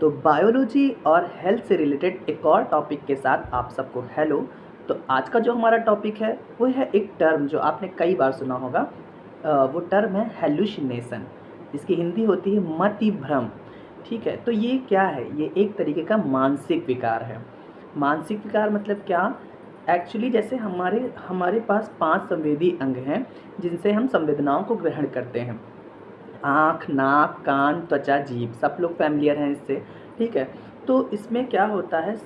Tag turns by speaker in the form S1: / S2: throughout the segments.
S1: तो बायोलॉजी और हेल्थ से रिलेटेड एक और टॉपिक के साथ आप सबको हेलो। तो आज का जो हमारा टॉपिक है वो है एक टर्म जो आपने कई बार सुना होगा। वो टर्म है हेलुसिनेशन, जिसकी हिंदी होती है मति भ्रम। ठीक है, तो ये क्या है? ये एक तरीके का मानसिक विकार है। मानसिक विकार मतलब क्या? एक्चुअली जैसे हमारे हमारे पास 5 संवेदी अंग हैं जिनसे हम संवेदनाओं को ग्रहण करते हैं। आँख, नाक, कान, त्वचा, जीभ, सब लोग फ़ैमिलियर हैं इससे, ठीक है? तो इसमें क्या होता है,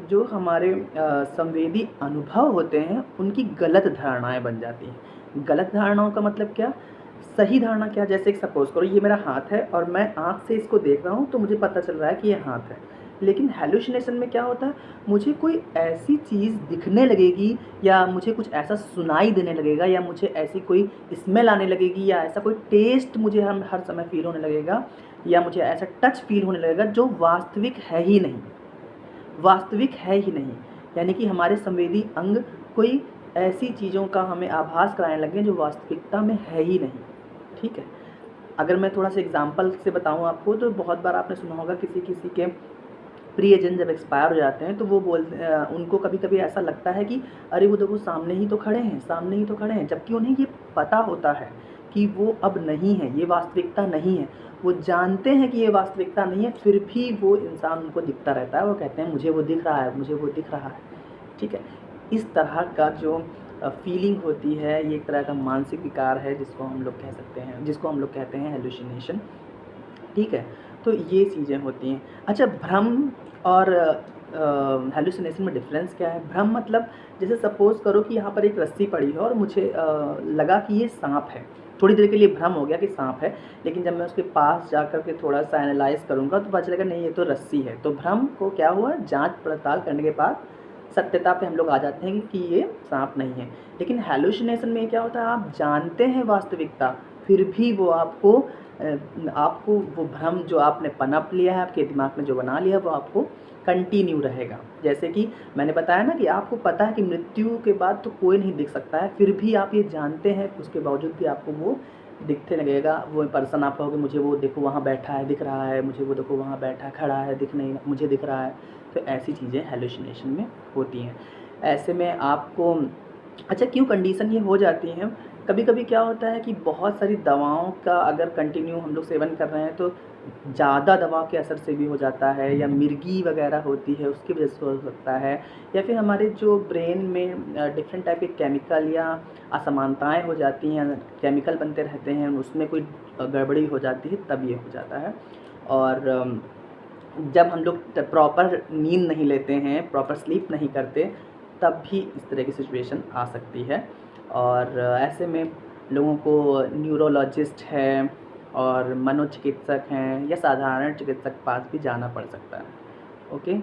S1: जो हमारे संवेदी अनुभव होते हैं, उनकी गलत धारणाएँ बन जाती हैं। गलत धारणाओं का मतलब क्या? सही धारणा क्या? जैसे कि सपोज़ करो ये मेरा हाथ है और मैं आँख से इसको देख रहा हूँ, तो मुझे पता चल रहा है कि ये हाथ है। लेकिन हैलुसिनेशन में क्या होता है, मुझे कोई ऐसी चीज़ दिखने लगेगी या मुझे कुछ ऐसा सुनाई देने लगेगा या मुझे ऐसी कोई स्मेल आने लगेगी या ऐसा कोई टेस्ट मुझे हम हर समय फ़ील होने लगेगा या मुझे ऐसा टच फ़ील होने लगेगा जो वास्तविक है ही नहीं, वास्तविक है ही नहीं। यानी कि हमारे संवेदी अंग कोई ऐसी चीज़ों का हमें आभास कराने लगे जो वास्तविकता में है ही नहीं, ठीक है? अगर मैं थोड़ा-सा एग्ज़ाम्पल से बताऊँ आपको, तो बहुत बार आपने सुना होगा किसी-किसी के प्रियजन जब एक्सपायर हो जाते हैं तो वो उनको कभी-कभी ऐसा लगता है कि अरे वो देखो सामने ही तो खड़े हैं, सामने ही तो खड़े हैं, जबकि उन्हें ये पता होता है कि वो अब नहीं है, ये वास्तविकता नहीं है। वो जानते हैं कि ये वास्तविकता नहीं है, फिर भी वो इंसान उनको दिखता रहता है। वो कहते हैं मुझे वो दिख रहा है, मुझे वो दिख रहा है, ठीक है? इस तरह का जो फीलिंग होती है, ये एक तरह का मानसिक विकार है जिसको हम लोग कह सकते हैं, जिसको हम लोग कहते हैं हैलुसिनेशन, ठीक है? तो ये चीज़ें होती हैं। अच्छा, भ्रम और हैलुसिनेशन में डिफ़रेंस क्या है? भ्रम मतलब जैसे सपोज़ करो कि यहाँ पर एक रस्सी पड़ी है और मुझे लगा कि ये साँप है। थोड़ी देर के लिए भ्रम हो गया कि साँप है, लेकिन जब मैं उसके पास जाकर के थोड़ा-सा एनालाइज़ करूँगा तो पता चलेगा नहीं, ये तो रस्सी है। तो भ्रम को क्या हुआ, जाँच-पड़ताल करने के बाद सत्यता पे हम लोग आ जाते हैं कि ये साँप नहीं है। लेकिन हैलुसिनेशन में क्या होता है, आप जानते हैं वास्तविकता, फिर भी वो आपको वो भ्रम जो आपने पनप लिया है, आपके दिमाग में जो बना लिया है, वो आपको कंटिन्यू रहेगा। जैसे कि मैंने बताया ना कि आपको पता है कि मृत्यु के बाद तो कोई नहीं दिख सकता है, फिर भी आप ये जानते हैं, उसके बावजूद भी आपको वो दिखने लगेगा। वो पर्सन आप कहोगे मुझे वो देखो वहाँ बैठा है, दिख रहा है, मुझे वो देखो वहाँ बैठा है, खड़ा है, दिख नहीं मुझे दिख रहा है। तो ऐसी चीज़ें हैलुसिनेशन में होती हैं। ऐसे में आपको अच्छा, क्यों कंडीशन ये हो जाती हैं? कभी-कभी क्या होता है कि बहुत सारी दवाओं का अगर कंटिन्यू हम लोग सेवन कर रहे हैं तो ज़्यादा दवा के असर से भी हो जाता है, या मिर्गी वगैरह होती है उसकी वजह से हो सकता है, या फिर हमारे जो ब्रेन में डिफरेंट टाइप के केमिकल या असमानताएँ हो जाती हैं, केमिकल बनते रहते हैं, उसमें कोई गड़बड़ी हो जाती है, तब ये हो जाता है। और जब हम लोग प्रॉपर नींद नहीं लेते हैं, प्रॉपर स्लीप नहीं करते, तब भी इस तरह की सिचुएशन आ सकती है। और ऐसे में लोगों को न्यूरोलॉजिस्ट है और मनोचिकित्सक हैं या साधारण चिकित्सक के पास भी जाना पड़ सकता है। ओके।